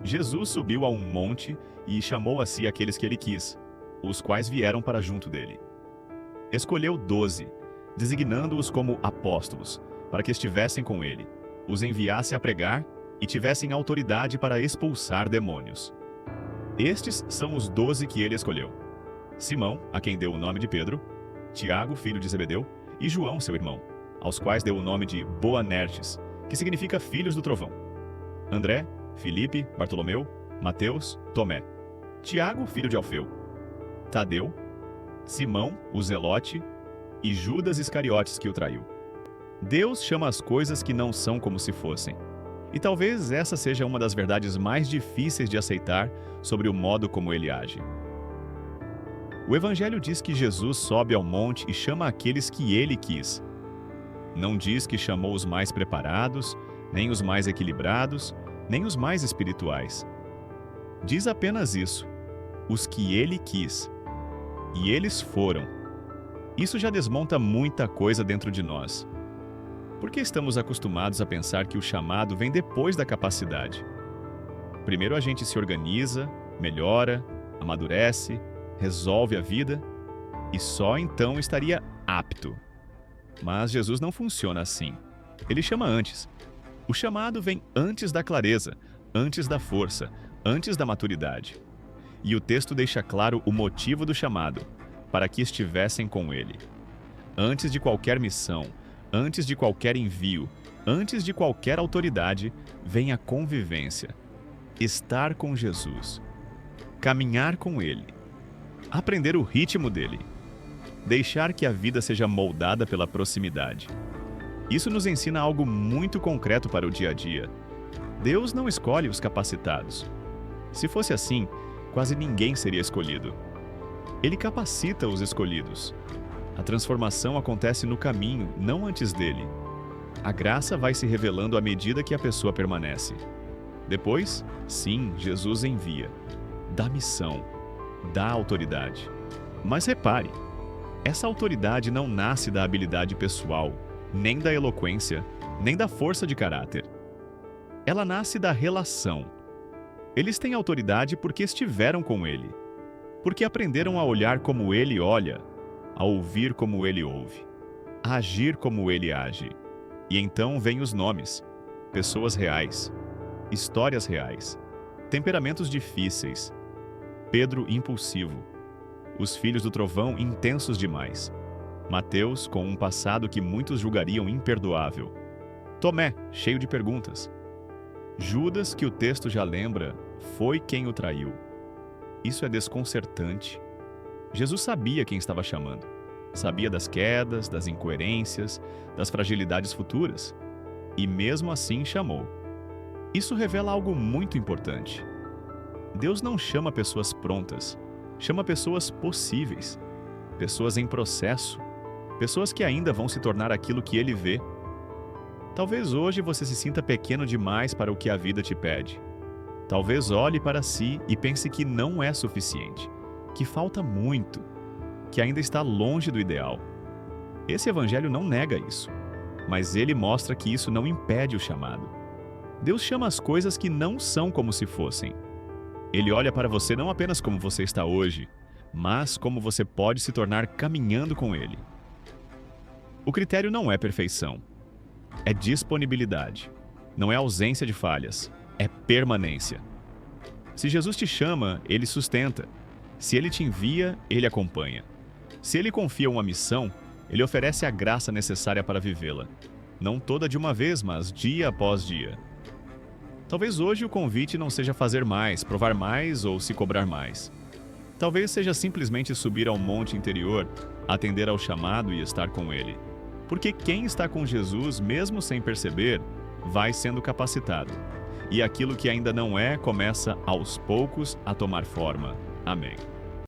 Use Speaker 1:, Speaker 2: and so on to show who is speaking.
Speaker 1: Jesus subiu a um monte e chamou a si aqueles que ele quis, os quais vieram para junto dele. Escolheu 12, designando-os como apóstolos, para que estivessem com ele, os enviasse a pregar e tivessem autoridade para expulsar demônios. Estes são os 12 que ele escolheu: Simão, a quem deu o nome de Pedro, Tiago, filho de Zebedeu, e João, seu irmão, aos quais deu o nome de Boanerges, que significa filhos do trovão. André, Filipe, Bartolomeu, Mateus, Tomé, Tiago, filho de Alfeu, Tadeu, Simão, o Zelote, e Judas Iscariotes, que o traiu. Deus chama as coisas que não são como se fossem. E talvez essa seja uma das verdades mais difíceis de aceitar sobre o modo como ele age. O Evangelho diz que Jesus sobe ao monte e chama aqueles que ele quis. Não diz que chamou os mais preparados, nem os mais equilibrados, nem os mais espirituais. Diz apenas isso: os que ele quis. E eles foram. Isso já desmonta muita coisa dentro de nós. Por que estamos acostumados a pensar que o chamado vem depois da capacidade? Primeiro a gente se organiza, melhora, amadurece, resolve a vida e só então estaria apto. Mas Jesus não funciona assim. Ele chama antes. O chamado vem antes da clareza, antes da força, antes da maturidade. E o texto deixa claro o motivo do chamado: para que estivessem com ele. Antes de qualquer missão, antes de qualquer envio, antes de qualquer autoridade, vem a convivência. Estar com Jesus. Caminhar com ele. Aprender o ritmo dele. Deixar que a vida seja moldada pela proximidade. Isso nos ensina algo muito concreto para o dia a dia. Deus não escolhe os capacitados. Se fosse assim, quase ninguém seria escolhido. Ele capacita os escolhidos. A transformação acontece no caminho, não antes dele. A graça vai se revelando à medida que a pessoa permanece. Depois, sim, Jesus envia. Dá missão. Dá autoridade. Mas repare, essa autoridade não nasce da habilidade pessoal, nem da eloquência, nem da força de caráter. Ela nasce da relação. Eles têm autoridade porque estiveram com ele, porque aprenderam a olhar como ele olha, a ouvir como ele ouve, a agir como ele age. E então vêm os nomes: pessoas reais, histórias reais, temperamentos difíceis. Pedro, impulsivo. Os filhos do trovão, intensos demais. Mateus, com um passado que muitos julgariam imperdoável. Tomé, cheio de perguntas. Judas, que o texto já lembra, foi quem o traiu. Isso é desconcertante. Jesus sabia quem estava chamando. Sabia das quedas, das incoerências, das fragilidades futuras. E mesmo assim chamou. Isso revela algo muito importante. Deus não chama pessoas prontas, chama pessoas possíveis, pessoas em processo, pessoas que ainda vão se tornar aquilo que Ele vê. Talvez hoje você se sinta pequeno demais para o que a vida te pede. Talvez olhe para si e pense que não é suficiente, que falta muito, que ainda está longe do ideal. Esse evangelho não nega isso, mas ele mostra que isso não impede o chamado. Deus chama as coisas que não são como se fossem. Ele olha para você não apenas como você está hoje, mas como você pode se tornar caminhando com Ele. O critério não é perfeição, é disponibilidade. Não é ausência de falhas, é permanência. Se Jesus te chama, Ele sustenta. Se Ele te envia, Ele acompanha. Se Ele confia uma missão, Ele oferece a graça necessária para vivê-la. Não toda de uma vez, mas dia após dia. Talvez hoje o convite não seja fazer mais, provar mais ou se cobrar mais. Talvez seja simplesmente subir ao monte interior, atender ao chamado e estar com Ele. Porque quem está com Jesus, mesmo sem perceber, vai sendo capacitado. E aquilo que ainda não é, começa aos poucos a tomar forma. Amém.